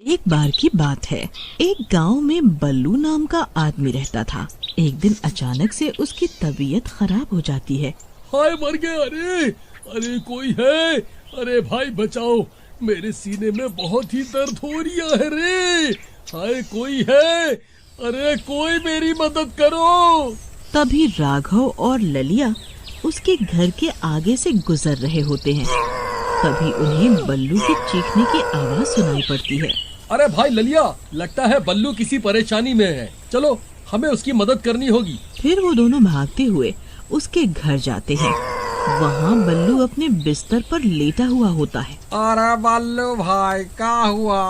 एक बार की बात है। एक गांव में बल्लू नाम का आदमी रहता था। एक दिन अचानक से उसकी तबीयत खराब हो जाती है। हाय मर गया। अरे अरे कोई है? अरे भाई बचाओ, मेरे सीने में बहुत ही दर्द हो रहा है रे। हाय कोई है? अरे कोई मेरी मदद करो। तभी राघव और ललिया उसके घर के आगे से गुजर रहे होते हैं। तभी उन्हें बल्लू के चीखने की आवाज सुनाई पड़ती है। अरे भाई ललिया, लगता है बल्लू किसी परेशानी में है। चलो हमें उसकी मदद करनी होगी। फिर वो दोनों भागते हुए उसके घर जाते हैं। वहाँ बल्लू अपने बिस्तर पर लेटा हुआ होता है। अरे बल्लू भाई, क्या हुआ?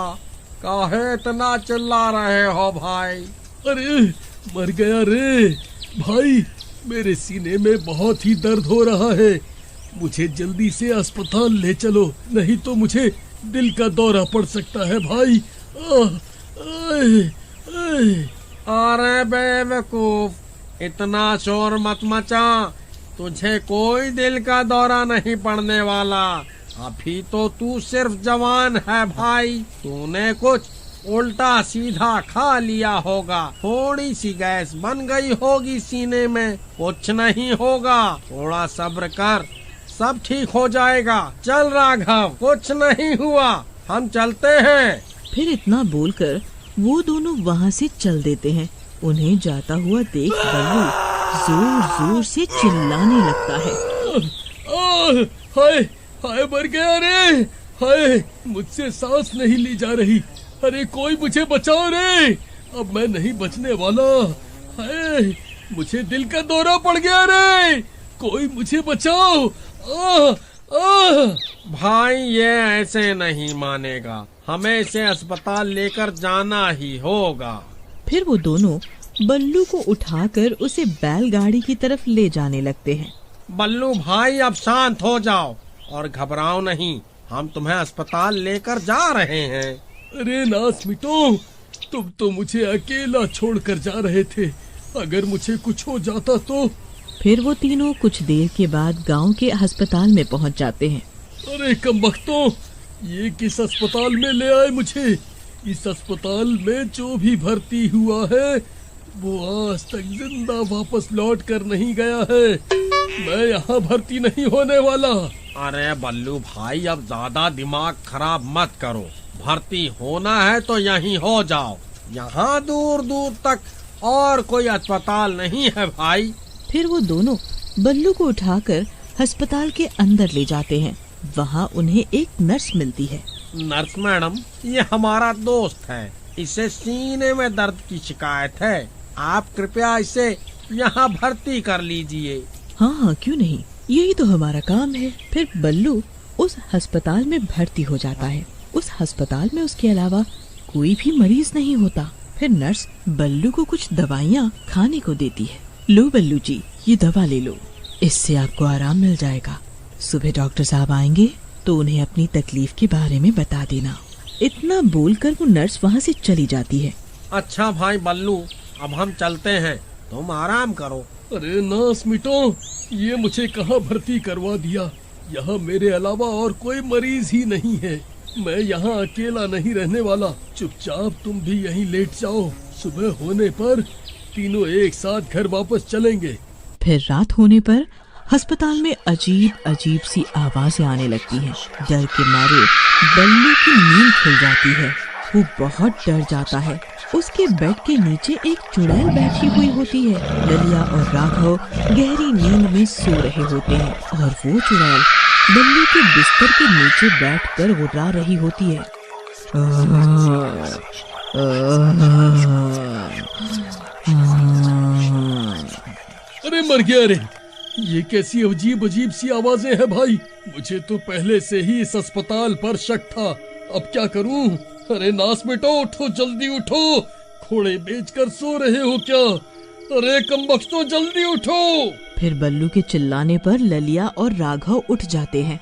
काहे इतना चिल्ला रहे हो भाई? अरे मर गया रे भाई, मेरे सीने में बहुत ही दर्द हो रहा है। मुझे जल्दी से अस्पताल ले चलो, नहीं तो मुझे दिल का दौरा पड़ सकता है भाई। अरे बेवकूफ, इतना शोर मत मचा। तुझे कोई दिल का दौरा नहीं पड़ने वाला। अभी तो तू सिर्फ जवान है भाई। तूने कुछ उल्टा सीधा खा लिया होगा, थोड़ी सी गैस बन गई होगी सीने में। कुछ नहीं होगा, थोड़ा सब्र कर, सब ठीक हो जाएगा। चल राघव, कुछ नहीं हुआ, हम चलते हैं। फिर इतना बोलकर वो दोनों वहाँ से चल देते हैं। उन्हें जाता हुआ देख बल्लू जोर जोर से चिल्लाने लगता है। हाय हाय मर गया रे। हाय मुझसे सांस नहीं ली जा रही। अरे कोई मुझे बचाओ रे, अब मैं नहीं बचने वाला। हाय मुझे दिल का दौरा पड़ गया रे, कोई मुझे बचाओ। भाई ये ऐसे नहीं मानेगा, हमें इसे अस्पताल लेकर जाना ही होगा। फिर वो दोनों बल्लू को उठाकर उसे बैलगाड़ी की तरफ ले जाने लगते हैं। बल्लू भाई, अब शांत हो जाओ और घबराओ नहीं, हम तुम्हें अस्पताल लेकर जा रहे हैं। अरे नास मिटो, तुम तो मुझे अकेला छोड़कर जा रहे थे। अगर मुझे कुछ हो जाता तो? फिर वो तीनों कुछ देर के बाद गांव के अस्पताल में पहुंच जाते हैं। अरे कमबख्तों, ये किस अस्पताल में ले आए मुझे? इस अस्पताल में जो भी भर्ती हुआ है वो आज तक जिंदा वापस लौट कर नहीं गया है। मैं यहाँ भर्ती नहीं होने वाला। अरे बल्लू भाई, अब ज्यादा दिमाग खराब मत करो। भर्ती होना है तो यहीं हो जाओ, यहाँ दूर दूर तक और कोई अस्पताल नहीं है भाई। फिर वो दोनों बल्लू को उठाकर अस्पताल के अंदर ले जाते हैं। वहाँ उन्हें एक नर्स मिलती है। नर्स मैडम, ये हमारा दोस्त है, इसे सीने में दर्द की शिकायत है। आप कृपया इसे यहाँ भर्ती कर लीजिए। हाँ हाँ, क्यों नहीं, यही तो हमारा काम है। फिर बल्लू उस अस्पताल में भर्ती हो जाता है। उस अस्पताल में उसके अलावा कोई भी मरीज नहीं होता। फिर नर्स बल्लू को कुछ दवाइयाँ खाने को देती है। लो बल्लू जी, ये दवा ले लो, इससे आपको आराम मिल जाएगा। सुबह डॉक्टर साहब आएंगे तो उन्हें अपनी तकलीफ के बारे में बता देना। इतना बोलकर वो नर्स वहाँ से चली जाती है। अच्छा भाई बल्लू, अब हम चलते हैं, तुम आराम करो। अरे नास मिटो, ये मुझे कहाँ भर्ती करवा दिया? यहाँ मेरे अलावा और कोई मरीज ही नहीं है। मैं यहाँ अकेला नहीं रहने वाला। चुपचाप तुम भी यहीं लेट जाओ, सुबह होने पर तीनों एक साथ घर वापस चलेंगे। फिर रात होने पर अस्पताल में अजीब अजीब सी आवाजें आने लगती हैं। डर के मारे बल्लू की नींद खुल जाती है। वो बहुत डर जाता है। उसके बेड के नीचे एक चुड़ैल बैठी हुई होती है। ललिया और राघव गहरी नींद में सो रहे होते हैं और वो चुड़ैल बल्लू के बिस्तर के नीचे बैठकर गुर्रा रही होती है। अरे मर गया रे, ये कैसी अजीब अजीब सी आवाजें हैं भाई? मुझे तो पहले से ही इस अस्पताल पर शक था, अब क्या करूं? अरे नास बेटो, उठो, जल्दी उठो। घोड़े बेचकर सो रहे हो क्या? अरे कमबख्तों, जल्दी उठो। फिर बल्लू के चिल्लाने पर ललिया और राघव उठ जाते हैं।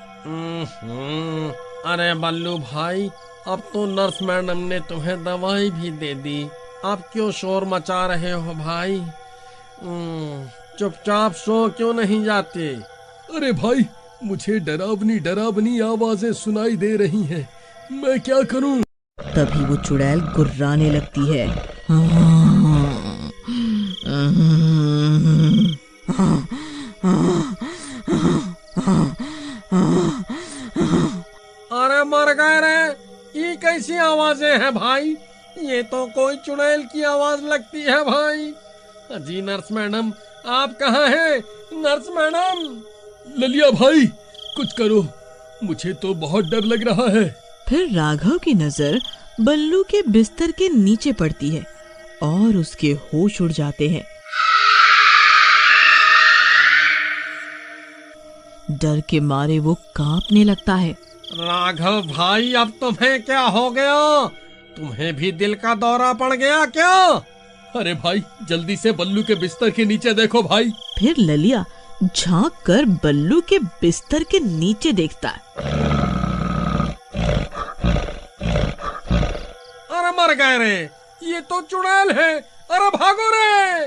अरे बल्लू भाई, अब तो नर्स मैडम ने तुम्हें दवाई भी दे दी, अब क्यों शोर मचा रहे हो भाई? चुपचाप सो क्यों नहीं जाते? अरे भाई, मुझे डरावनी डरावनी आवाजें सुनाई दे रही हैं, मैं क्या करूं? तभी वो चुड़ैल गुर्राने लगती है। अरे मर गए रे, ये कैसी आवाजें हैं भाई? ये तो कोई चुड़ैल की आवाज लगती है भाई। जी नर्स मैडम, आप कहाँ हैं? Nurse madam. ललिया भाई, कुछ करो, मुझे तो बहुत डर लग रहा है। फिर राघव की नजर बल्लू के बिस्तर के नीचे पड़ती है और उसके होश उड़ जाते हैं। डर के मारे वो कांपने लगता है। राघव भाई, अब तुम्हें क्या हो गया? तुम्हें भी दिल का दौरा पड़ गया क्या? अरे भाई, जल्दी से बल्लू के बिस्तर के नीचे देखो भाई। फिर ललिया झांक कर बल्लू के बिस्तर के नीचे देखता है। अरे मर गए रे, ये तो चुड़ैल है। अरे भागो रे!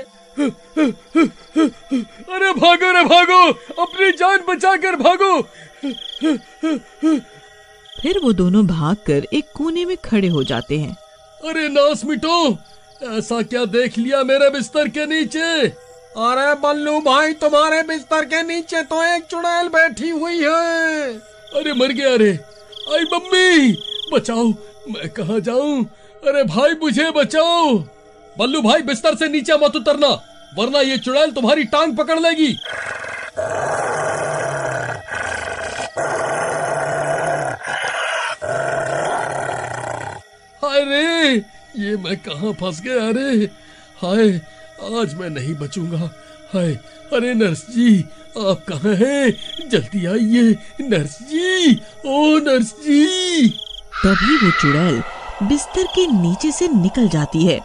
अरे भागो रे भागो, अपनी जान बचाकर भागो। फिर वो दोनों भागकर एक कोने में खड़े हो जाते हैं। अरे नास मिटो, ऐसा क्या देख लिया मेरे बिस्तर के नीचे? अरे बल्लू भाई, तुम्हारे बिस्तर के नीचे तो एक चुड़ैल बैठी हुई है। अरे मर गया रे। आई मम्मी, बचाओ, मैं कहाँ जाऊं? अरे भाई, मुझे बचाओ। बल्लू भाई, बिस्तर से नीचे मत उतरना, वरना ये चुड़ैल तुम्हारी टांग पकड़ लेगी। हाय रे, ये मैं कहाँ फंस गया रे। हाय, आज मैं नहीं बचूंगा। हाय, अरे नर्स जी, आप कहाँ हैं? जल्दी आइए नर्स जी, ओ नर्स जी। तभी वो चुड़ैल बिस्तर के नीचे से निकल जाती है।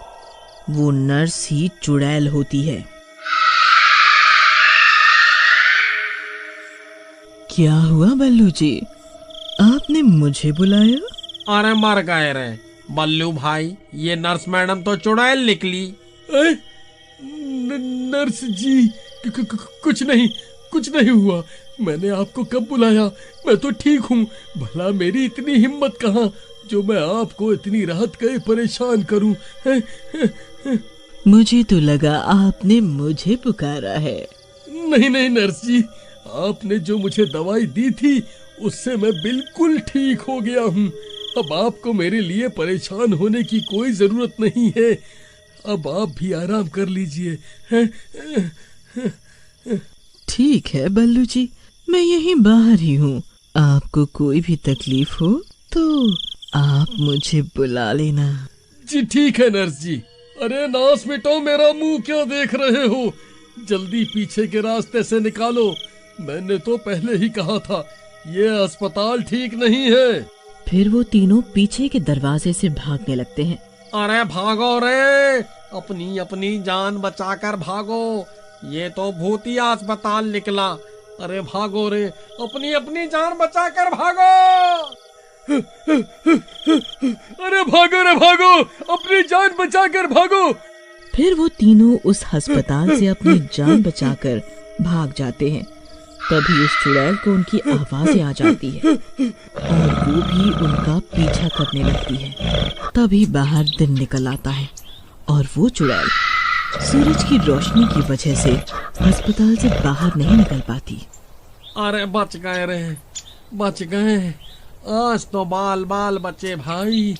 वो नर्स ही चुड़ैल होती है। क्या हुआ बल्लू जी, आपने मुझे बुलाया? अरे मर गए रे बल्लू भाई, ये नर्स मैडम तो चुड़ैल निकली। नर्स जी, कुछ नहीं हुआ। मैंने आपको कब बुलाया? मैं तो ठीक हूँ। भला मेरी इतनी हिम्मत कहाँ जो मैं आपको इतनी रात गए परेशान करूं। मुझे तो लगा आपने मुझे पुकारा है। नहीं नर्स जी, आपने जो मुझे दवाई दी थी उससे मैं बिल्कुल ठीक हो गया हूँ। अब आपको मेरे लिए परेशान होने की कोई जरूरत नहीं है। अब आप भी आराम कर लीजिए। ठीक है बल्लू जी, मैं यहीं बाहर ही हूँ। आपको कोई भी तकलीफ हो तो आप मुझे बुला लेना। जी ठीक है नर्स जी। अरे नास मिटो, मेरा मुंह क्यों देख रहे हो? जल्दी पीछे के रास्ते से निकालो। मैंने तो पहले ही कहा था, ये अस्पताल ठीक नहीं है। फिर वो तीनों पीछे के दरवाजे से भागने लगते हैं। अरे भागो रे, अपनी अपनी जान बचाकर भागो। ये तो भूतिया अस्पताल निकला। अरे भागो रे, अपनी अपनी जान बचाकर भागो। अरे भागो रे भागो, अपनी जान बचाकर भागो। फिर वो तीनों उस अस्पताल से अपनी जान बचाकर भाग जाते हैं। तभी उस चुड़ैल को उनकी आवाजें आ जाती है और वो भी उनका पीछा करने लगती है। तभी बाहर दिन निकल आता है और वो चुड़ैल सूरज की रोशनी की वजह से अस्पताल से बाहर नहीं निकल पाती। अरे बच गए रे, बच गए। आज तो बाल बाल बचे भाई।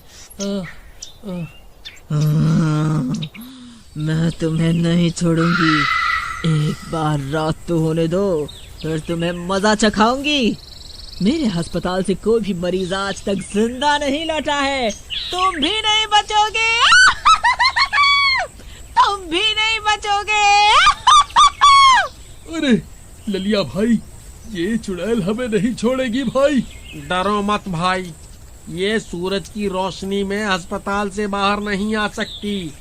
मैं तुम्हें नहीं छोड़ूंगी। एक बार रात तो होने दो, फिर तुम्हें मजा चखाऊंगी। मेरे अस्पताल से कोई भी मरीज आज तक जिंदा नहीं लौटा है। तुम भी नहीं बचोगे। तुम भी नहीं बचोगे। अरे ललिया भाई, ये चुड़ैल हमें नहीं छोड़ेगी भाई। डरो मत भाई, ये सूरज की रोशनी में अस्पताल से बाहर नहीं आ सकती।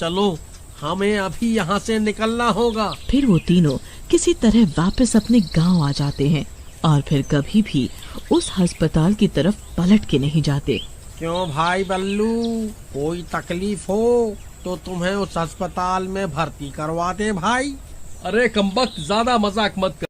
चलो, हमें अभी यहाँ से निकलना होगा। फिर वो तीनों किसी तरह वापस अपने गांव आ जाते हैं और फिर कभी भी उस अस्पताल की तरफ पलट के नहीं जाते। क्यों भाई बल्लू, कोई तकलीफ हो तो तुम्हें उस अस्पताल में भर्ती करवा दे भाई। अरे कमबख्त, ज्यादा मजाक मत कर।